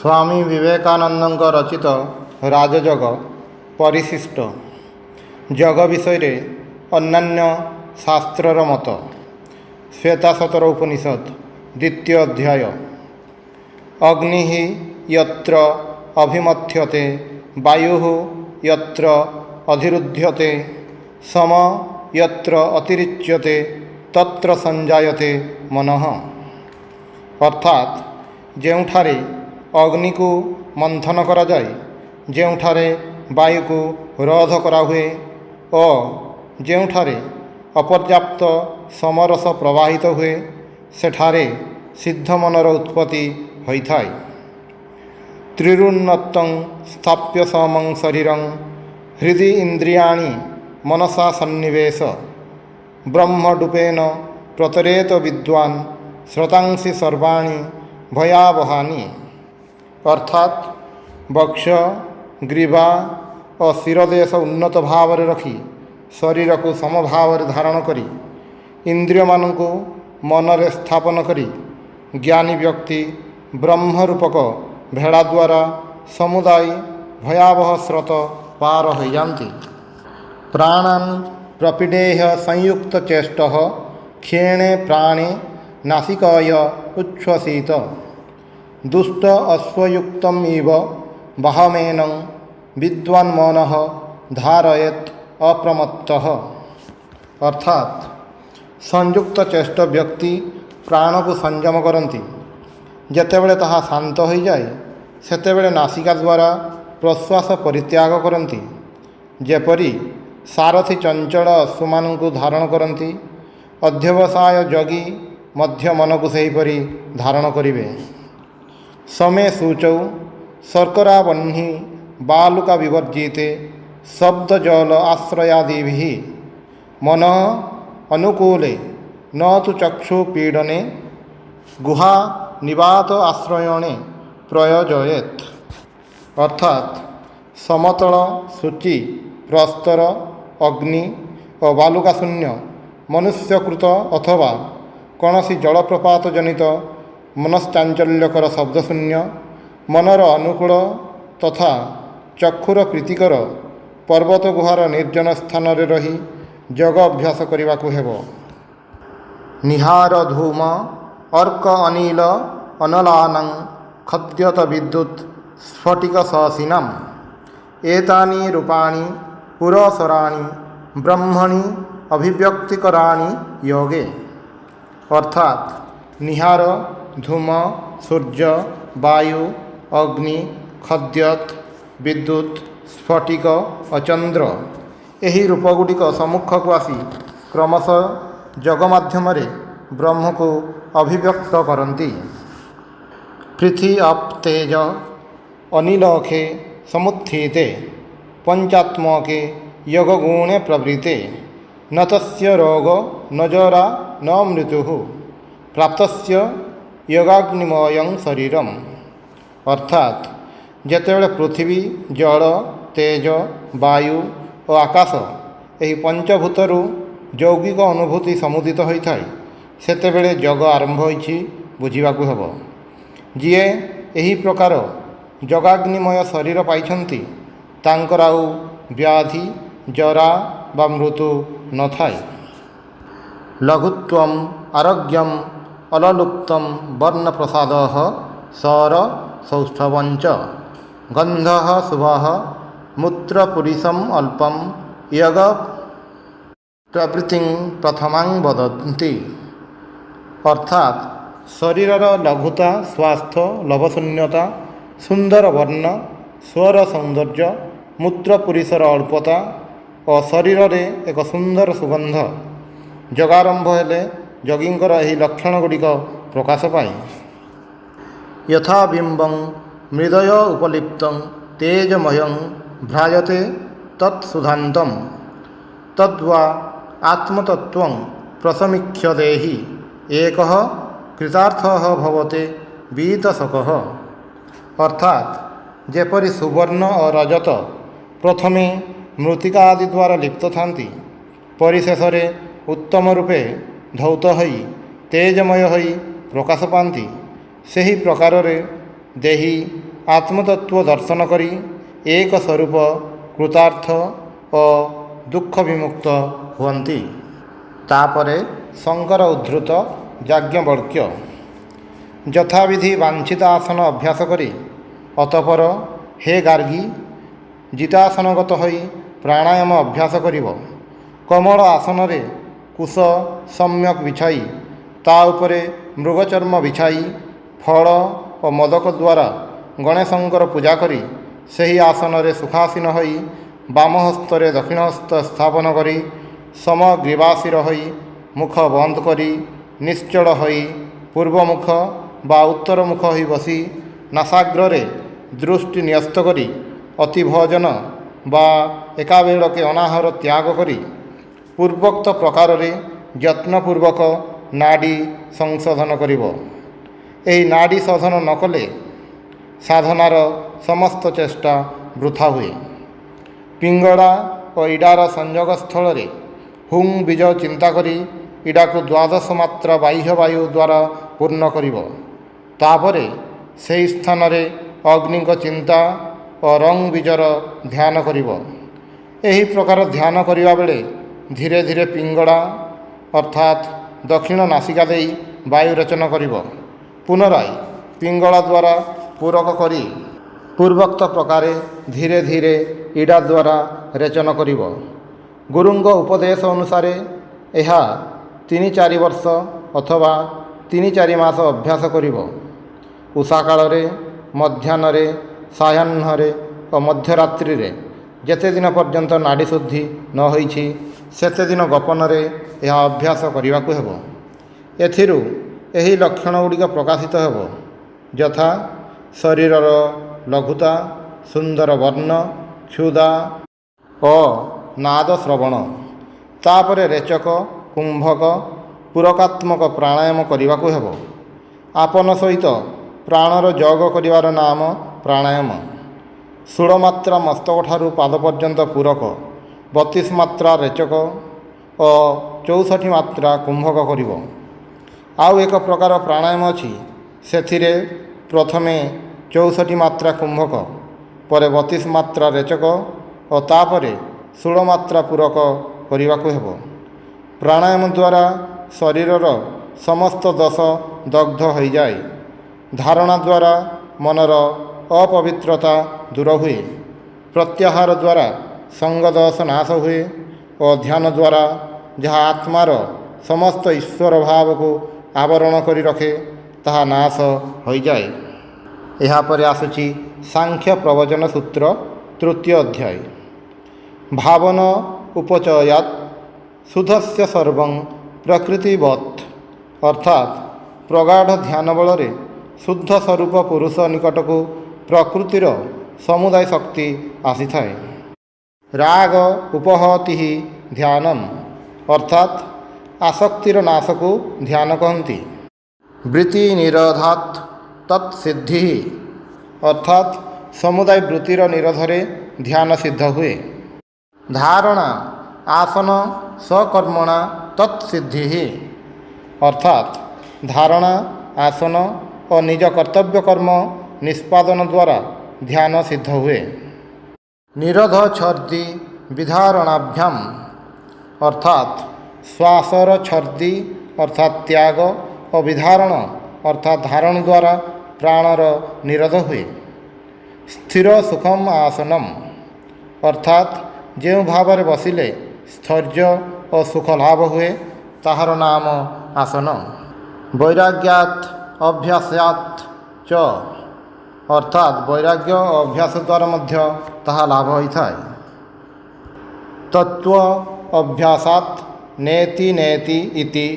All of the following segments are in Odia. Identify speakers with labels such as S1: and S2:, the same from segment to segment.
S1: स्वामी विवेकानंद रचित राजजग परिशिष्ट जग विषय अन्यान्य शास्त्रर मत श्वेताशतर उपनिषद द्वितीय अध्याय अग्नि यत्र अभिमथ्यते वायु यत्र अधिरुध्यते सम यत्र अतिरिच्यते तत्र संजायते मनः। अर्थात जेउठारे अग्नि को मंथन करा जाए, जेउठारे वायु को रोध करा हुए और जेउठारे अपर्याप्त समरस प्रवाहित हुए सेठारे सिद्ध मनर उत्पत्ति होइथाय। त्रिरुन्नतं स्थाप्य समं शरीरं हृदि इंद्रियाणि मनसा सन्निवेश ब्रह्मडूपेन प्रतरेत विद्वान श्रोतांसि सर्वाणि भयावहानि। अर्थात वक्ष ग्रीवा और शिरदेश उन्नत भाव रखी शरीर को समभाव धारण करी इंद्रिय मान को मनरे स्थापन करी ज्ञानी व्यक्ति ब्रह्मरूपक भेड़ा द्वारा समुदाय भयावह स्रोत पार हो जाती। प्राणान् प्रपीडेह संयुक्त चेष्ट क्षीणे प्राणे नासिकाय उच्छ्वसित दुष्ट अश्वयुक्तम इव वाहमेनं विद्वान् मनः धारयेत् अप्रमत्तः। अर्थात संयुक्त चेष्ट व्यक्ति प्राण को संयम करती जेतेबेले ताहा शांत हो जाए सेतेबेले नासिका द्वारा प्रश्वास परित्याग करती जेपरी सारथी चंचल अश्वमान को धारण करती अध्यवसाय जगी मध्य मन को सेहीपरि धारण करिवे। समे सूचौ शर्करा बह्नि बालुका विवर्जिते शब्द जल आश्रयादिभिः मन अनुकूले न तो चक्षु पीडने गुहा निवात आश्रयणे प्रयोजयेत्। अर्थात समतल सूची प्रस्तर अग्नि और बालुका शून्य मनुष्यकृत अथवा कौनसी जलप्रपात जनित मनश्चांचल्यकर शब्दशून्य मनर अनुकूल तथा चक्षुर प्रीतिकर पर्वत गुहार निर्जन स्थान रही जग अभ्यास करने को हेब। निहार धूम अर्क अनिल अनलानं खद्यत विद्युत स्फटिक सहसिनम एतानि रूपाणि पुरसराणि ब्रह्मणि अभिव्यक्तिकराणि योगे। अर्थात निहार धूम सूर्य वायु अग्नि खद्यत विद्युत स्फटिक और चंद्र यही रूपगुड़िक सम्मुख को आसी क्रमशः जग माध्यम ब्रह्म को अभिव्यक्त करती। पृथ्वी अप तेज अनिलखे समुत्थिते पंचात्मके योगगुणे प्रवृते न तस्य रोग न जरा न मृत्यु प्राप्तस्य योगाग्निमयं शरीरम। अर्थात जेतेबेले पृथ्वी जल तेज वायु और आकाश यही पंचभूतरु यौगिक अनुभूति समुदित होता है सेतेबेले जग आरंभ होइछि बुझिबाकु हेब। जिए एही प्रकार जगाग्निमय शरीर पाइछन्ति तांकर आउ व्याधि जरा बा मृत्यु न थाए। लघुत्वम आरोग्यम अललुप्तम वर्ण प्रसादः सर सौष्ठवंच गंधः शुभः मूत्रपुरीशम अल्पम यग प्रवृत्ति प्रथमां वदन्ति। अर्थात शरीरर लघुता स्वास्थ्य लभशून्यता सुंदर वर्ण स्वर सौंदर्य मूत्रपुरीशर अल्पता और शरीर रे एक सुंदर सुगंध जगारंभ हेले जगिंकर यही लक्षण गुड़िक प्रकाश पाए। यथा बिंबं मृदय उपलिप्तं तेजमयं भ्राजते तत्सुधान्तं तद्वा आत्मतत्त्वं प्रसमीक्ष्य देहि एकः कृतार्थः भवते वीतशकः। अर्थात जेपरी सुवर्ण और रजत प्रथमे मृत्तिका आदि द्वारा लिप्त थांती परिशेष उत्तम रूपे धौत होई तेजमय होई प्रकाश पाती। सही प्रकार देही ଆତ୍ମତତ୍ତ୍ୱ ଦର୍ଶନ କରି ଏକ ସ୍ୱରୂପ କୃତାର୍ଥ ଓ ଦୁଃଖ ବିମୁକ୍ତ ହୁଅନ୍ତି। ତାପରେ ଶଙ୍କର ଉଦ୍ଧୃତ ଯାଜ୍ଞବଲ୍କ୍ୟ ଯଥାବିଧି ବାଞ୍ଛିତ ଆସନ ଅଭ୍ୟାସ କରି ଅତଃପର ହେ ଗାର୍ଗୀ ଜିତାସନଗତ ହୋଇ ପ୍ରାଣାୟାମ ଅଭ୍ୟାସ କରିବ। କମଳ ଆସନରେ କୁଶ ସମ୍ୟକ୍ ବିଛାଇ ତା ଉପରେ ମୃଗଚର୍ମ ବିଛାଇ ଫଳ ଓ ମୋଦକ ଦ୍ୱାରା ଗଣେଶଙ୍କର ପୂଜା କରି ସେହି ଆସନରେ ସୁଖାସୀନ ହୋଇ ବାମ ହସ୍ତରେ ଦକ୍ଷିଣ ହସ୍ତ ସ୍ଥାପନ କରି ସମଗ୍ରୀବାସୀର ହୋଇ ମୁଖ ବନ୍ଦ କରି ନିଶ୍ଚଳ ହୋଇ ପୂର୍ବମୁଖ ବା ଉତ୍ତରମୁଖ ହୋଇ ବସି ନାସାଗ୍ରରେ ଦୃଷ୍ଟି ନ୍ୟସ୍ତ କରି ଅତି ଭୋଜନ ବା ଏକାବେଳକେ ଅନାହାର ତ୍ୟାଗ କରି ପୂର୍ବୋକ୍ତ ପ୍ରକାରରେ ଯତ୍ନପୂର୍ବକ ନାଡ଼ି ସଂଶୋଧନ କରିବ। ଏହି ନାଡ଼ି ଶୋଧନ ନ କଲେ ସାଧନାର ସମସ୍ତ ଚେଷ୍ଟା ବୃଥା ହୁଏ। ପିଙ୍ଗଳା ଓ ଇଡ଼ାର ସଂଯୋଗ ସ୍ଥଳରେ ହୁଂ ବୀଜ ଚିନ୍ତା କରି ଇଡ଼ାକୁ ଦ୍ୱାଦଶ ମାତ୍ରା ବାହ୍ୟ ବାୟୁ ଦ୍ୱାରା ପୂର୍ଣ୍ଣ କରିବ। ତାପରେ ସେହି ସ୍ଥାନରେ ଅଗ୍ନିଙ୍କ ଚିନ୍ତା ଓ ରଂ ବୀଜର ଧ୍ୟାନ କରିବ। ଏହି ପ୍ରକାର ଧ୍ୟାନ କରିବା ବେଳେ ଧୀରେ ଧୀରେ ପିଙ୍ଗଳା ଅର୍ଥାତ୍ ଦକ୍ଷିଣ ନାସିକା ଦେଇ ବାୟୁ ରେଚନ କରିବ। ପୁନରାୟ ପିଙ୍ଗଳା ଦ୍ୱାରା ପୂରକ କରି ପୂର୍ବୋକ୍ତ ପ୍ରକାରେ ଧୀରେ ଧୀରେ ଇଡ଼ା ଦ୍ୱାରା ରେଚନ କରିବ। ଗୁରୁଙ୍କ ଉପଦେଶ ଅନୁସାରେ ଏହା 3-4 ବର୍ଷ ଅଥବା 3-4 ମାସ ଅଭ୍ୟାସ କରିବ। ଉଷା କାଳରେ, ମଧ୍ୟାହ୍ନରେ, ସାୟାହ୍ନରେ ଓ ମଧ୍ୟରାତ୍ରିରେ ଯେତେ ଦିନ ପର୍ଯ୍ୟନ୍ତ ନାଡ଼ି ଶୁଦ୍ଧି ନ ହୋଇଛି ସେତେଦିନ ଗୋପନରେ ଏହା ଅଭ୍ୟାସ କରିବାକୁ ହେବ। ଏଥିରୁ ଏହି ଲକ୍ଷଣ ଗୁଡ଼ିକ ପ୍ରକାଶିତ ହେବ, ଯଥା ଶରୀରର ଲଘୁତା, ସୁନ୍ଦର ବର୍ଣ୍ଣ, କ୍ଷୁଧା ଓ ନାଦ ଶ୍ରବଣ। ତାପରେ ରେଚକ, କୁମ୍ଭକ, ପୂରକାତ୍ମକ ପ୍ରାଣାୟାମ କରିବାକୁ ହେବ। ଆପନ ସହିତ ପ୍ରାଣର ଯୋଗ କରିବାର ନାମ ପ୍ରାଣାୟାମ। 16 ମାତ୍ରା ମସ୍ତକଠାରୁ ପାଦ ପର୍ଯ୍ୟନ୍ତ ପୂରକ, 32 ମାତ୍ରା ରେଚକ ଓ 64 ମାତ୍ରା କୁମ୍ଭକ କରିବ। ଆଉ ଏକ ପ୍ରକାର ପ୍ରାଣାୟାମ ଅଛି, ସେଥିରେ ପ୍ରଥମେ 64 ମାତ୍ରା କୁମ୍ଭକ, ପରେ 32 ମାତ୍ରା ରେଚକ ଓ ତାପରେ 16 ମାତ୍ରା ପୂରକ କରିବାକୁ ହେବ। ପ୍ରାଣାୟାମ ଦ୍ୱାରା ଶରୀରର ସମସ୍ତ ଦୋଷ ଦଗ୍ଧ ହୋଇଯାଏ। ଧାରଣା ଦ୍ୱାରା ମନର ଅପବିତ୍ରତା ଦୂର ହୁଏ। ପ୍ରତ୍ୟାହାର ଦ୍ୱାରା ସଙ୍ଗଦୋଷ ନାଶ ହୁଏ ଓ ଧ୍ୟାନ ଦ୍ୱାରା ଯାହା ଆତ୍ମାର ସମସ୍ତ ଈଶ୍ୱର ଭାବକୁ ଆବରଣ କରି ରଖେ ତାହା ନାଶ ହୋଇଯାଏ। ଏହାପରେ ଆସୁଛି ସାଂଖ୍ୟ ପ୍ରବଚନ ସୂତ୍ର 3ୟ ଅଧ୍ୟାୟ। ଭାବନ ଉପଚୟାତ୍ ଶୁଦ୍ଧସ୍ୟ ସର୍ବଂ ପ୍ରକୃତିବତ୍, ଅର୍ଥାତ୍ ପ୍ରଗାଢ଼ ଧ୍ୟାନ ବଳରେ ଶୁଦ୍ଧ ସ୍ୱରୂପ ପୁରୁଷ ନିକଟକୁ ପ୍ରକୃତିର ସମୁଦାୟ ଶକ୍ତି ଆସିଥାଏ। ରାଗ ଉପହତି ଧ୍ୟାନମ୍, ଅର୍ଥାତ୍ ଆସକ୍ତିର ନାଶକୁ ଧ୍ୟାନ କହନ୍ତି। ବୃତ୍ତି ନିରୋଧାତ୍ ତତ୍ ସିଦ୍ଧି, ଅର୍ଥାତ୍ ସମୁଦାୟ ବୃତ୍ତିର ନିରୋଧରେ ଧ୍ୟାନ ସିଦ୍ଧ ହୁଏ। ଧାରଣା ଆସନ ସ୍ୱକର୍ମଣା ତତ୍ ସିଦ୍ଧି, ଅର୍ଥାତ୍ ଧାରଣା, ଆସନ ଓ ନିଜ କର୍ତ୍ତବ୍ୟ କର୍ମ ନିଷ୍ପାଦନ ଦ୍ୱାରା ଧ୍ୟାନ ସିଦ୍ଧ ହୁଏ। ନିରୋଧ ଛର୍ଦି ବିଧାରଣାଭ୍ୟାମ୍, ଅର୍ଥାତ୍ ଶ୍ୱାସର ଛର୍ଦି ଅର୍ଥାତ୍ ତ୍ୟାଗ ଓ ବିଧାରଣ ଅର୍ଥାତ୍ ଧାରଣ ଦ୍ୱାରା ପ୍ରାଣର ନିରୋଧ ହୁଏ। ସ୍ଥିର ସୁଖମ୍ ଆସନମ୍, ଅର୍ଥାତ୍ ଯେଉଁ ଭାବରେ ବସିଲେ ସ୍ଥୈର୍ଯ୍ୟ ଓ ସୁଖ ଲାଭ ହୁଏ ତାହାର ନାମ ଆସନ। ବୈରାଗ୍ୟାତ୍ ଅଭ୍ୟାସାତ୍ ଚ, ଅର୍ଥାତ୍ ବୈରାଗ୍ୟ ଓ ଅଭ୍ୟାସ ଦ୍ୱାରା ମଧ୍ୟ ତାହା ଲାଭ ହୋଇଥାଏ। ତତ୍ତ୍ୱ ଅଭ୍ୟାସାତ୍ ନେତି ନେତି ଇତି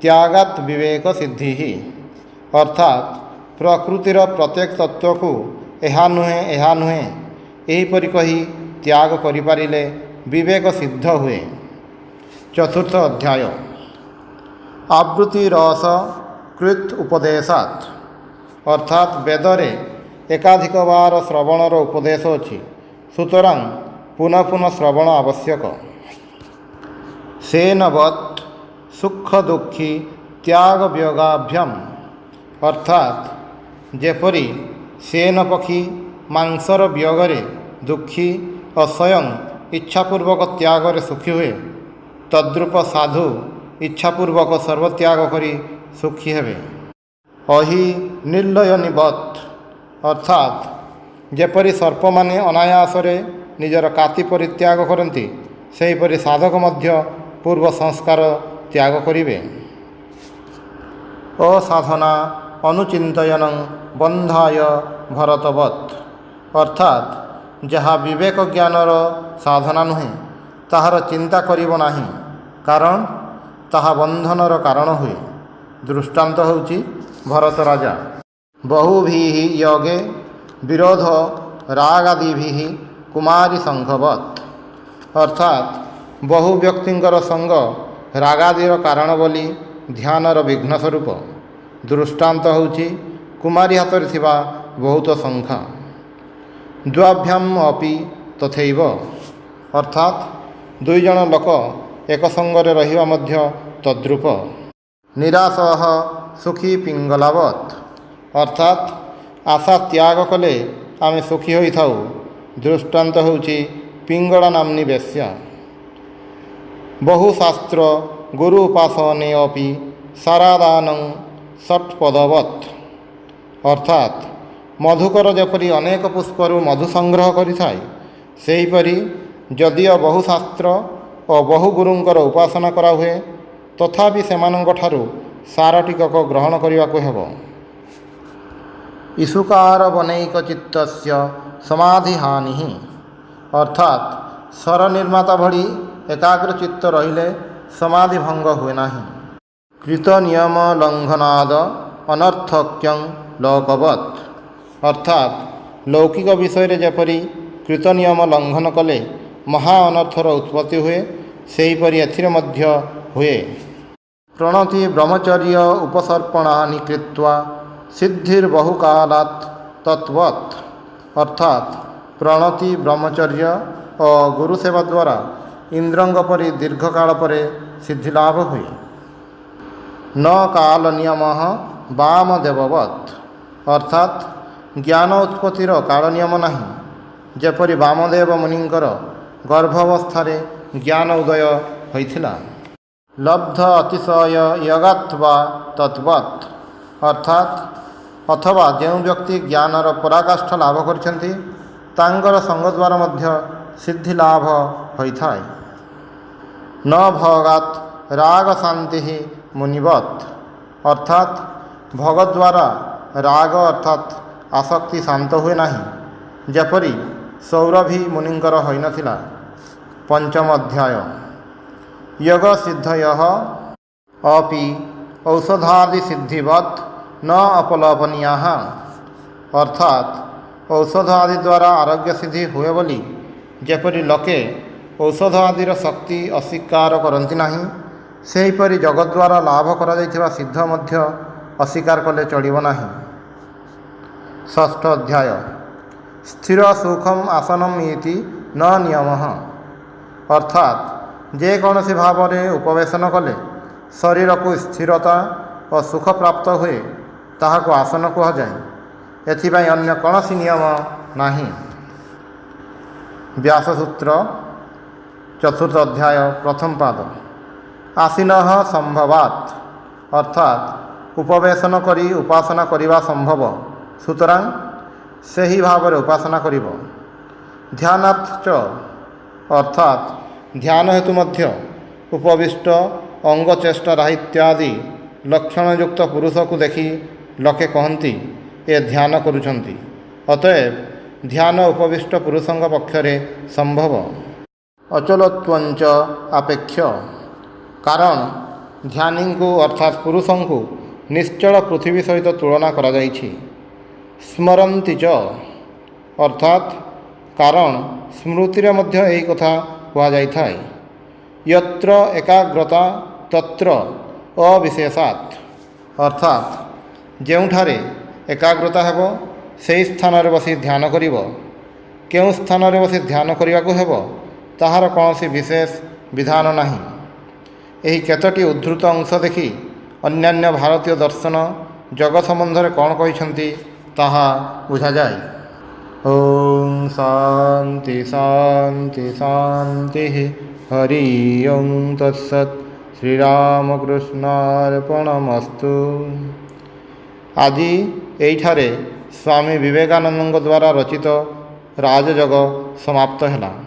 S1: ତ୍ୟାଗାତ୍ ବିବେକ ସିଦ୍ଧି, ଅର୍ଥାତ୍ ପ୍ରକୃତିର ପ୍ରତ୍ୟେକ ତତ୍ତ୍ୱକୁ ଏହା ନୁହେଁ ଏହା ନୁହେଁ ଏହିପରି କହି ତ୍ୟାଗ କରିପାରିଲେ ବିବେକ ସିଦ୍ଧ ହୁଏ। 4ର୍ଥ ଅଧ୍ୟାୟ। ଆବୃତ୍ତି ରସ କୃତ୍ ଉପଦେଶାତ୍, ଅର୍ଥାତ୍ ବେଦରେ ଏକାଧିକ ବାର ଶ୍ରବଣର ଉପଦେଶ ଅଛି, ସୁତରାଂ ପୁନଃ ପୁନଃ ଶ୍ରବଣ ଆବଶ୍ୟକ। ସେନବତ୍ ସୁଖ ଦୁଃଖୀ ତ୍ୟାଗ ବିୟୋଗାଭ୍ୟାମ୍, ଅର୍ଥାତ୍ ଯେପରି ସେନ ପକ୍ଷୀ ମାଂସର ବିୟୋଗରେ ଦୁଃଖୀ ଓ ସ୍ୱୟଂ ଇଚ୍ଛାପୂର୍ବକ ତ୍ୟାଗରେ ସୁଖୀ ହୁଏ, ତଦ୍ରୂପ ସାଧୁ ଇଚ୍ଛାପୂର୍ବକ ସର୍ବତ୍ୟାଗ କରି ସୁଖୀ ହେବେ। ଅହି ନିର୍ଲୟନିବତ୍ ଅର୍ଥାତ୍ ଯେପରି ସର୍ପମାନେ ଅନାୟାସରେ ନିଜର କାତି ପରିତ୍ୟାଗ କରନ୍ତି, ସେହିପରି ସାଧକ ମଧ୍ୟ ପୂର୍ବ ସଂସ୍କାର ତ୍ୟାଗ କରିବେ। ଅସାଧନା ଅନୁଚିନ୍ତୟନଂ ବନ୍ଧାୟ ଭରତବତ୍ ଅର୍ଥାତ୍ ଯାହା ବିବେକ ଜ୍ଞାନର ସାଧନା ନୁହେଁ, ତାହାର ଚିନ୍ତା କରିବ ନାହିଁ, କାରଣ ତାହା ବନ୍ଧନର କାରଣ ହୁଏ। ଦୃଷ୍ଟାନ୍ତ ହେଉଛି ଭରତ ରାଜା। ବହୁଭିଃ ୟୋଗେ ବିରୋଧ ରାଗାଦିଭିଃ କୁମାରୀ ସଂଘବତ୍ ଅର୍ଥାତ୍ ବହୁ ବ୍ୟକ୍ତିଙ୍କର ସଙ୍ଗ ରାଗାଦିର କାରଣ ବୋଲି ଧ୍ୟାନର ବିଘ୍ନ ସ୍ୱରୂପ। ଦୃଷ୍ଟାନ୍ତ ହେଉଛି କୁମାରୀ ହାତରେ ଥିବା ବହୁତ ଶଙ୍ଖା। ଦ୍ୱାଭ୍ୟାମ୍ ଅପି ତଥୈବ ଅର୍ଥାତ୍ ଦୁଇଜଣ ଲୋକ ଏକ ସଙ୍ଗରେ ରହିବା ମଧ୍ୟ ତଦ୍ରୂପ। ନିରାଶଃ ସୁଖୀ ପିଙ୍ଗଲାବତ୍ ଅର୍ଥାତ୍ ଆଶା ତ୍ୟାଗ କଲେ ଆମେ ସୁଖୀ ହୋଇଥାଉ। ଦୃଷ୍ଟାନ୍ତ ହେଉଛି ପିଙ୍ଗଳା ନାମ୍ନୀ ବେଶ୍ୟା। ବହୁଶାସ୍ତ୍ର ଗୁରୁ ଉପାସନେ ଅପି ସାରାଦାନଂ ଷଟ୍ପଦବତ୍ ଅର୍ଥାତ୍ ମଧୁକର ଯେପରି ଅନେକ ପୁଷ୍ପରୁ ମଧୁ ସଂଗ୍ରହ କରିଥାଏ, ସେହିପରି ଯଦିଓ ବହୁ ଶାସ୍ତ୍ର ଓ ବହୁ ଗୁରୁଙ୍କର ଉପାସନା କରାହୁଏ, ତଥାପି ସେମାନଙ୍କଠାରୁ ସାର ଟିକକ ଗ୍ରହଣ କରିବାକୁ ହେବ। ଇସୁକାର ବନୈକ ଚିତ୍ତସ୍ୟ ସମାଧିହାନିଃ ଅର୍ଥାତ୍ ସ୍ୱର ନିର୍ମାତା ଭଳି ଏକାଗ୍ର ଚିତ୍ତ ରହିଲେ ସମାଧି ଭଙ୍ଗ ହୁଏ ନାହିଁ। କୃତ ନିୟମ ଲଙ୍ଘନାଦ ଅନର୍ଥକ୍ୟଂ ଲୋକବତ୍ ଅର୍ଥାତ୍ ଲୌକିକ ବିଷୟରେ ଯେପରି କୃତ ନିୟମ ଲଙ୍ଘନ କଲେ ମହା ଅନର୍ଥର ଉତ୍ପତ୍ତି ହୁଏ, ସେହିପରି ଏଥିରେ ମଧ୍ୟ ହୁଏ। ପ୍ରଣତି ବ୍ରହ୍ମଚର୍ଯ୍ୟ ଉପସର୍ପଣାନି କୃତ୍ୱା ସିଦ୍ଧିର୍ବହୁକାଲାତ୍ ତତ୍ୱତ୍ ଅର୍ଥାତ୍ ପ୍ରଣତି ବ୍ରହ୍ମଚର୍ଯ୍ୟ ଓ ଗୁରୁ ସେବା ଦ୍ୱାରା ଇନ୍ଦ୍ରଙ୍କ ପରି ଦୀର୍ଘକାଳ ପରେ ସିଦ୍ଧିଲାଭ ହୁଏ। ନ କାଳ ନିୟମଃ ବାମଦେବବତ୍ ଅର୍ଥାତ୍ ଜ୍ଞାନ ଉତ୍ପତ୍ତିର କାଳ ନିୟମ ନାହିଁ, ଯେପରି ବାମଦେବ ମୁନିଙ୍କର ଗର୍ଭାବସ୍ଥାରେ ଜ୍ଞାନ ଉଦୟ ହୋଇଥିଲା। ଲବ୍ଧ ଅତିଶୟ ୟଗାତ୍ ବା ତତ୍ୱତ୍ ଅର୍ଥାତ୍ ଅଥବା ଯେଉଁ ବ୍ୟକ୍ତି ଜ୍ଞାନର ପରାକାଷ୍ଠା ଲାଭ କରିଛନ୍ତି, ତାଙ୍କର ସଙ୍ଗ ଦ୍ୱାରା ମଧ୍ୟ ସିଦ୍ଧି ଲାଭ ହୋଇଥାଏ। ନ ଭୋଗାତ୍ ରାଗ ଶାନ୍ତି ମୁନିବତ୍ ଅର୍ଥାତ୍ ଭୋଗ ଦ୍ୱାରା ରାଗ ଅର୍ଥାତ୍ ଆସକ୍ତି ଶାନ୍ତ ହୁଏ ନାହିଁ, ଯେପରି ସୌରଭୀ ମୁନିଙ୍କର ହୋଇନଥିଲା। ପଞ୍ଚମ ଅଧ୍ୟାୟ। ୟୋଗ ସିଦ୍ଧୟଃ ଅପି ଔଷଧାଦି ସିଦ୍ଧିବତ୍ ନ ଅପଲୋପନୀୟାଃ ଅର୍ଥାତ୍ ଔଷଧ ଆଦି ଦ୍ୱାରା ଆରୋଗ୍ୟ ସିଦ୍ଧି ହୁଏ ବୋଲି ଯେପରି ଲୋକେ ଔଷଧ ଆଦିର ଶକ୍ତି ଅସ୍ୱୀକାର କରନ୍ତି ନାହିଁ, ସେହିପରି ଜଗତ୍ ଦ୍ୱାରା ଲାଭ କରାଯାଇଥିବା ସିଦ୍ଧ ମଧ୍ୟ ଅସ୍ୱୀକାର କଲେ ଚଳିବ ନାହିଁ। ଷଷ୍ଠ ଅଧ୍ୟାୟ। ସ୍ଥିର ସୁଖମ୍ ଆସନମ୍ ଇତି ନ ନିୟମଃ ଅର୍ଥାତ୍ ଯେକୌଣସି ଭାବରେ ଉପବେଶନ କଲେ ଶରୀରକୁ ସ୍ଥିରତା ଓ ସୁଖ ପ୍ରାପ୍ତ ହୁଏ, ତାହାକୁ ଆସନ କୁହାଯାଏ। ଏଥିପାଇଁ ଅନ୍ୟ କୌଣସି ନିୟମ ନାହିଁ। ବ୍ୟାସସୂତ୍ର ଚତୁର୍ଥ ଅଧ୍ୟାୟ ପ୍ରଥମ ପାଦ। ଆସୀନଃ ସମ୍ଭବାତ୍ ଅର୍ଥାତ୍ ଉପବେଶନ କରି ଉପାସନା କରିବା ସମ୍ଭବ, ସୁତରାଂ ସେହି ଭାବରେ ଉପାସନା କରିବ। ଧ୍ୟାନାର୍ଥ ଅର୍ଥାତ୍ ଧ୍ୟାନ ହେତୁ ମଧ୍ୟ ଉପବିଷ୍ଟ ଅଙ୍ଗଚେଷ୍ଟା ରାହିତ୍ୟାଦି ଲକ୍ଷଣଯୁକ୍ତ ପୁରୁଷକୁ ଦେଖି ଲୋକେ କହନ୍ତି, ଏ ଧ୍ୟାନ କରୁଛନ୍ତି। ଅତଏବ ଧ୍ୟାନ ଉପବିଷ୍ଟ ପୁରୁଷଙ୍କ ପକ୍ଷରେ ସମ୍ଭବ। ଅଚଳତ୍ୱଞ୍ଚ ଆପେକ୍ଷ କାରଣ ଧ୍ୟାନୀଙ୍କୁ ଅର୍ଥାତ୍ ପୁରୁଷଙ୍କୁ ନିଶ୍ଚଳ ପୃଥିବୀ ସହିତ ତୁଳନା କରାଯାଇଛି। ସ୍ମରନ୍ତି ଚ ଅର୍ଥାତ୍ କାରଣ ସ୍ମୃତିରେ ମଧ୍ୟ ଏହି କଥା କୁହାଯାଇଥାଏ। ୟତ୍ର ଏକାଗ୍ରତା ତତ୍ର ଅବିଶେଷାତ୍ ଅର୍ଥାତ୍ ଯେଉଁଠାରେ ଏକାଗ୍ରତା ହେବ, ସେହି ସ୍ଥାନରେ ବସି ଧ୍ୟାନ କରିବ। କେଉଁ ସ୍ଥାନରେ ବସି ଧ୍ୟାନ କରିବାକୁ ହେବ, ତାହାର କୌଣସି ବିଶେଷ ବିଧାନ ନାହିଁ। ଏହି କେତୋଟି ଉଦ୍ଧୃତ ଅଂଶ ଦେଖି ଅନ୍ୟାନ୍ୟ ଭାରତୀୟ ଦର୍ଶନ ଯୋଗ ସମ୍ବନ୍ଧରେ କ'ଣ କହିଛନ୍ତି ତାହା ବୁଝାଯାଏ। ଓಂ ଶାନ୍ତି ଶାନ୍ତି ଶାନ୍ତି। ହରି ଓಂ ତତ୍ସତ୍। ଶ୍ରୀରାମକୃଷ୍ଣାର୍ପଣମସ୍ତୁ। ଆଜି ଏଇଠାରେ ସ୍ୱାମୀ ବିବେକାନନ୍ଦଙ୍କ ଦ୍ୱାରା ରଚିତ ରାଜଯୋଗ ସମାପ୍ତ ହେଲା।